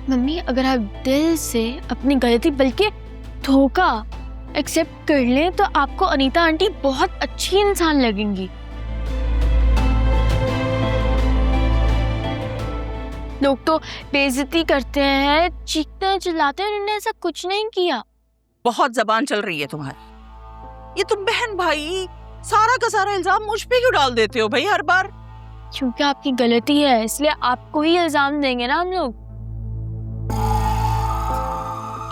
Mummy अगर आप दिल से अपनी गलती बल्कि धोखा एक्सेप्ट कर लें तो आपको अनीता आंटी बहुत अच्छी इंसान लगेंगी। लोग तो बेइज्जती करते हैं, चीखते हैं, चिल्लाते हैं, उन्होंने ऐसा कुछ नहीं किया। बहुत जबान चल रही है तुम्हारी। ये तुम बहन भाई सारा का सारा इल्जाम मुझ पे क्यों डाल देते हो भाई हर बार? क्योंकि आपकी गलती है इसलिए आपको ही इल्जाम देंगे ना हम लोग।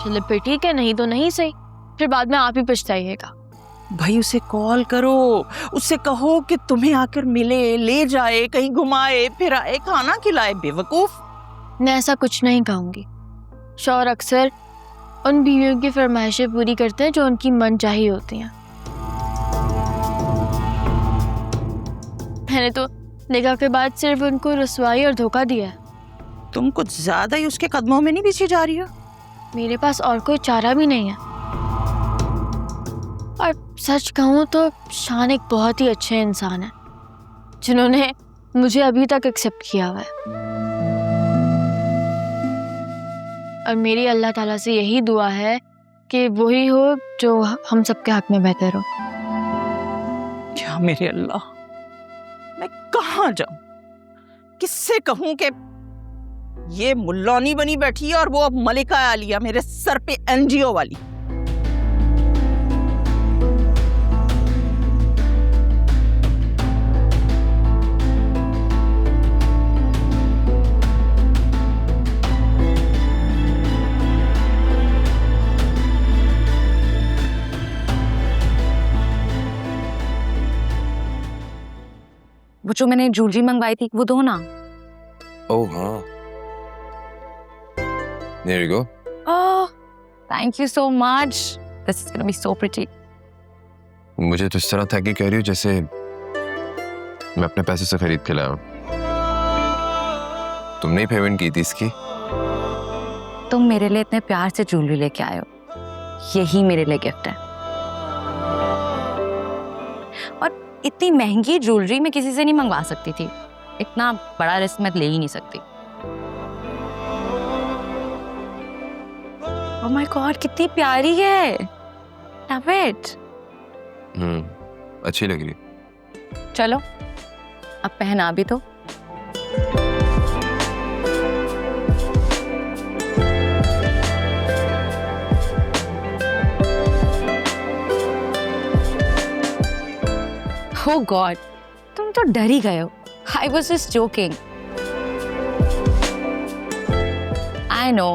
चलो फिर ठीक है, नहीं तो नहीं सही, फिर बाद में आप ही पछताइएगा। भाई उसे कॉल करो, उससे कहो कि तुम्हें आकर मिले, ले जाए, कहीं घुमाए फिराए, खाना खिलाए। बेवकूफ। मैं ऐसा कुछ नहीं कहूंगी। शौहर अक्सर उन बीवियों की फरमाइशें पूरी करते हैं जो उनकी मनचाही होती हैं। मैंने तो निकाह के बाद सिर्फ उनको रुसवाई और धोखा दिया है। तुम कुछ ज्यादा ही उसके कदमों में नहीं पीछे जा रही हो? मेरे पास और कोई चारा भी नहीं है। और सच कहूँ तो शान एक बहुत ही अच्छे इंसान है जिन्होंने मुझे अभी तक एक्सेप्ट किया हुआ है। और मेरी अल्लाह ताला से यही दुआ है कि वही हो जो हम सबके हक में बेहतर हो। क्या मेरे अल्लाह, मैं कहाँ जाऊं, किससे कहूं कि ये मुल्लौनी बनी बैठी है और वो अब मलिका आलिया मेरे सर पे एनजीओ वाली। वो जो मैंने ज्वेलरी मंगवाई थी वो दो ना। ओह हाँ, there you go. Oh, thank you so much. This is gonna be so pretty. मुझे तो इस तरह था कि कह रही हो जैसे मैं अपने पैसे से खरीद के लाया हूँ। तुमने ही पेमेंट की थी इसकी? तुम मेरे लिए इतने प्यार से ज्वेलरी लेके आए हो, यही मेरे लिए गिफ्ट है। और इतनी महंगी ज्वेलरी मैं किसी से नहीं मंगवा सकती थी, इतना बड़ा रिस्क मैं ले ही नहीं सकती। Oh my God, कितनी प्यारी है। Love it. अच्छी लग रही। चलो अब पहना भी तो। Oh God, तुम तो डर ही गए हो। I was just joking. I know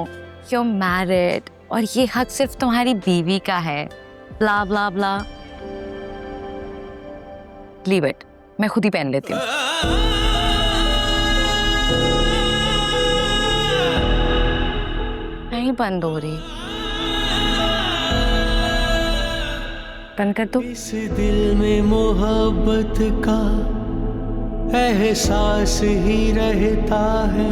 you're married और ये हक सिर्फ तुम्हारी बीवी का है। ब्ला ब्ला ब्ला। Leave it. मैं खुद ही पहन लेती हूँ। नहीं बंद हो रही। बंद कर दो। इस दिल में मोहब्बत का एहसास ही रहता है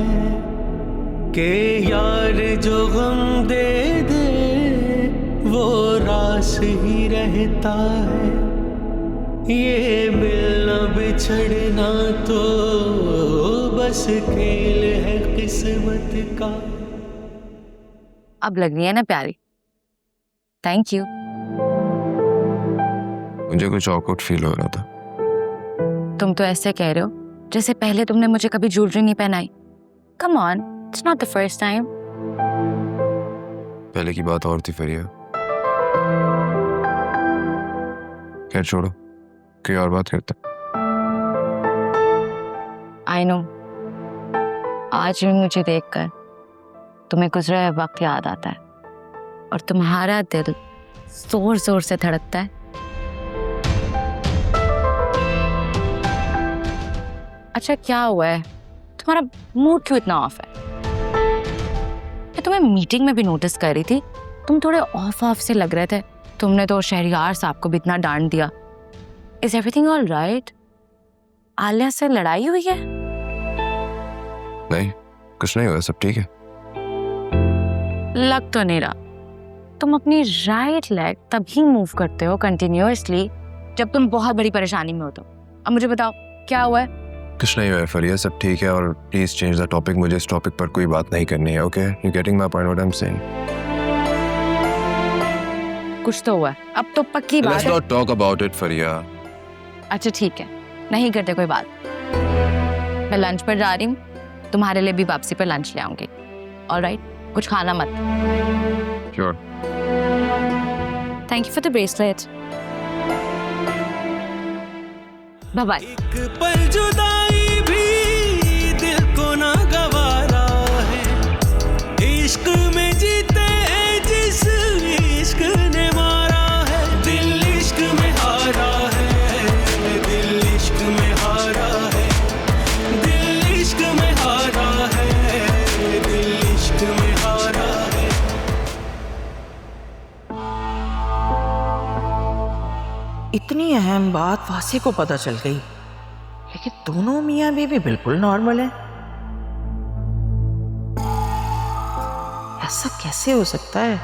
कि यार जो गम दे दे वो रास ही रहता है। ये मिलना बिछड़ना तो बस खेल है किस्मत का। अब लग रही है ना प्यारी। Thank you. मुझे कुछ ऑकवर्ड फील हो रहा था। तुम तो ऐसे कह रहे हो जैसे पहले तुमने मुझे कभी ज्वेलरी नहीं पहनाई। Come on, it's not the first time. पहले की बात और थी फरिया। खैर छोड़ो, कोई और बात करते। I know. आज भी मुझे देखकर तुम्हें गुजरा हुआ वक्त याद आता है और तुम्हारा दिल जोर जोर से धड़कता है। अच्छा क्या हुआ है, तुम्हारा मूड क्यों इतना ऑफ है? मैं तुम्हें मीटिंग में भी नोटिस कर रही थी, तुम थोड़े ऑफ ऑफ से लग रहे थे। तुमने तो शहरियार साहब को भी इतना डांट दिया। Is everything all right? Alia से लड़ाई हुई है? नहीं, कुछ नहीं हुआ, सब ठीक है। लग तो नहीं रहा। तुम अपनी राइट लेग तभी मूव करते हो कंटिन्यूअसली जब तुम बहुत बड़ी परेशानी में हो। तो अब मुझे बताओ क्या हुआ है? कुछ नहीं हुआ है फरिया, सब ठीक है। और प्लीज चेंज द टॉपिक, मुझे इस टॉपिक पर कोई बात नहीं करनी है। Okay, you getting my point what I am saying? कुछ तो हुआ है, अब तो पक्की बात लेट्स है। नॉट टॉक अबाउट इट फरिया। अच्छा ठीक है, नहीं करते कोई बात। मैं लंच पर जा रही हूँ, तुम्हारे लिए भी वापसी पर लंच ले आऊंगी। ऑलराइट, कुछ खाना मत। Sure. Thank you for the bracelet. Bye bye. एक पल जुदाई भी दिल को ना गवारा है, इश्क में जीते हैं जिस इश्क ने मारा है। दिल इश्क में हारा है, दिल इश्क में हारा है, दिल इश्क में हारा है, दिल इश्क में हारा है। इतनी अहम बात वासी को पता चल गई, लेकिन दोनों मियाँ बीवी बिल्कुल नॉर्मल है। ऐसा कैसे हो सकता है?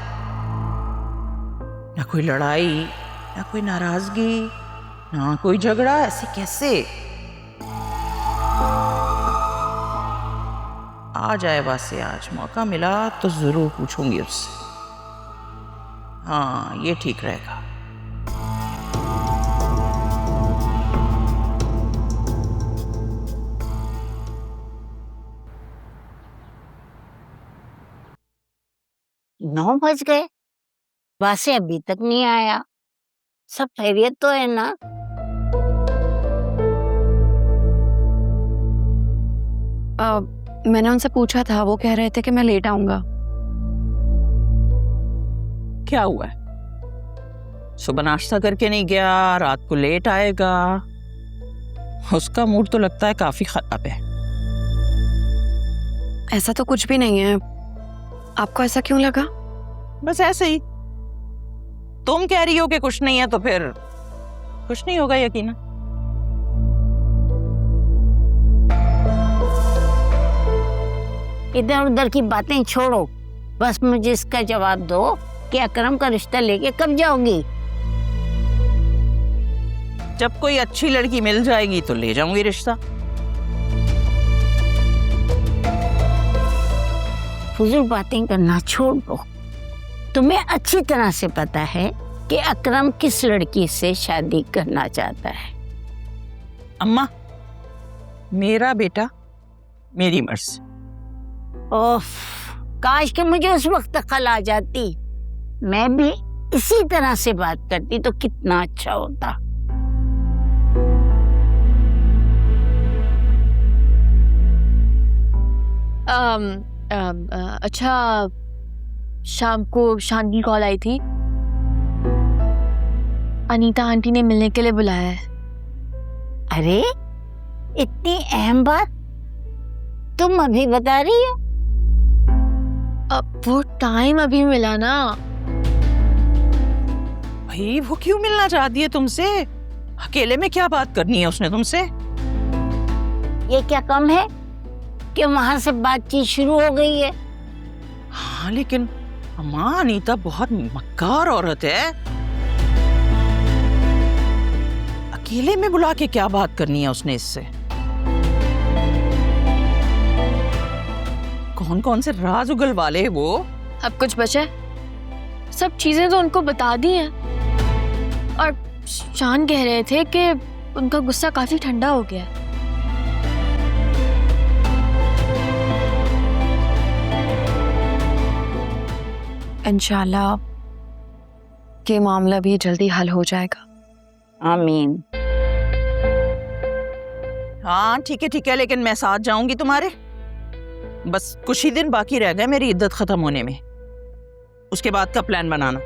ना कोई लड़ाई, ना कोई नाराजगी, ना कोई झगड़ा, ऐसे कैसे? आ जाए वासी, आज मौका मिला तो जरूर पूछूंगी उससे। हाँ, ये ठीक रहेगा। नौ बज गए, वासे अभी तक नहीं आया। सब खैरियत तो है ना? मैंने उनसे पूछा था, वो कह रहे थे कि मैं लेट आऊंगा। क्या हुआ है? सुबह नाश्ता करके नहीं गया, रात को लेट आएगा। उसका मूड तो लगता है काफी खराब है। ऐसा तो कुछ भी नहीं है, आपको ऐसा क्यों लगा? बस ऐसे ही। तुम कह रही हो कि कुछ नहीं है तो फिर कुछ नहीं होगा यकीनन। इधर उधर की बातें छोड़ो, बस मुझे इसका जवाब दो कि अकरम का रिश्ता लेके कब जाओगी? जब कोई अच्छी लड़की मिल जाएगी तो ले जाऊंगी रिश्ता। फुजूल बातें करना छोड़ दो। तुम्हें अच्छी तरह से पता है कि अकरम किस लड़की से शादी करना चाहता है। अम्मा, मेरा बेटा मेरी मर्जी। ओफ, काश कि मुझे उस वक्त अकल आ जाती, मैं भी इसी तरह से बात करती तो कितना अच्छा होता। अच्छा, शाम को शान की कॉल आई थी, अनीता आंटी ने मिलने के लिए बुलाया है। अरे, इतनी अहम बात तुम अभी बता रही हो? अब वो टाइम अभी मिला ना। भाई, वो क्यों मिलना चाहती है तुमसे? अकेले में क्या बात करनी है उसने तुमसे? ये क्या कम है कि वहां से बातचीत शुरू हो गई है? हाँ, लेकिन अम्मा, अनीता बहुत मक्कार औरत है। अकेले में बुला के क्या बात करनी है उसने इससे? कौन कौन से राज उगलवा ले वो? अब कुछ बचा है? सब चीजें तो उनको बता दी हैं। और शान कह रहे थे कि उनका गुस्सा काफी ठंडा हो गया है। इंशाल्लाह ये मामला भी जल्दी हल हो जाएगा। आमीन। हाँ ठीक है, लेकिन मैं साथ जाऊंगी तुम्हारे। बस कुछ ही दिन बाकी रह गए मेरी इद्दत खत्म होने में। उसके बाद का प्लान बनाना।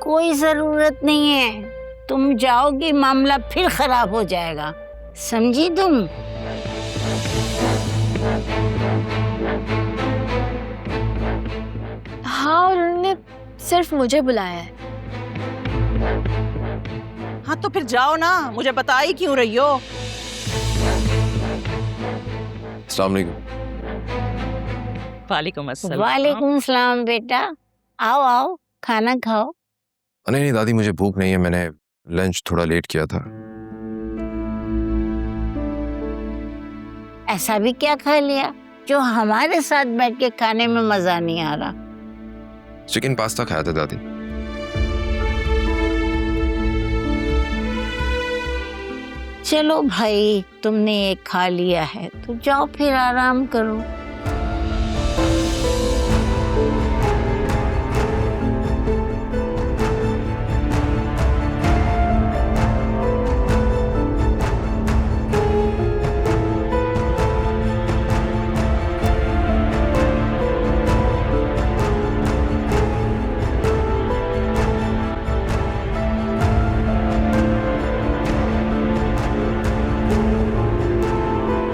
कोई जरूरत नहीं है, तुम जाओगी मामला फिर खराब हो जाएगा, समझी तुम? हाँ, और उन्होंने सिर्फ मुझे बुलाया है। हाँ तो फिर जाओ ना, मुझे बता ही क्यों रही हो? अस्सलाम वालेकुम। वालेकुम अस्सलाम। वालेकुम सलाम बेटा, आओ आओ खाना खाओ। नहीं दादी, मुझे भूख नहीं है, मैंने लंच थोड़ा लेट किया था। ऐसा भी क्या खा लिया जो हमारे साथ बैठ के खाने में मजा नहीं आ रहा? चिकन पास्ता खाया था दादी। चलो भाई, तुमने ये खा लिया है तो जाओ फिर आराम करो।